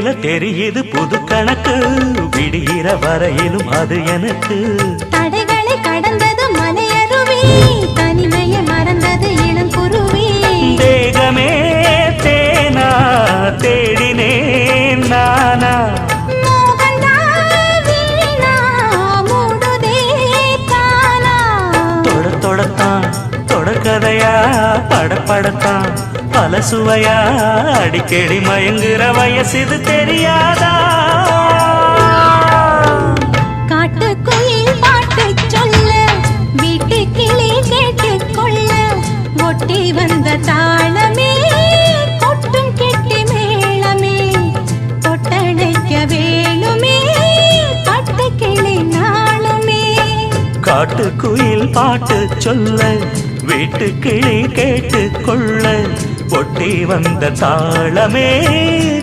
கேட்கையில தெரியுது புது கணக்கு, விடுகிற வரையிலும் அது எனக்கு. தடைகளை கடந்தது மலையருவி, தனிமையை மறந்தது இளங்குருவி. தேகமே தேனா தேடினேன் நானா, தொடத்தான் தொடக்கதையா படப்படத்தான் பல சுவையா, அடிக்கடி மயங்குற வயசு தெரியாதா? காட்டுக்குயில் பாட்டு சொல்ல, வீட்டு கிளி கேட்டுக்கொள்ள, ஒட்டி வந்த தாளமே கொட்டும் கெட்டி மேளமே, தொட்டணைக்க வேணுமே பட்டு கிளி நாளுமே. காட்டுக்குயில் பாட்டு சொல்ல, வீட்டு கிளி கேட்டுக்கொள்ள, ஒட்டி வந்த தாளமே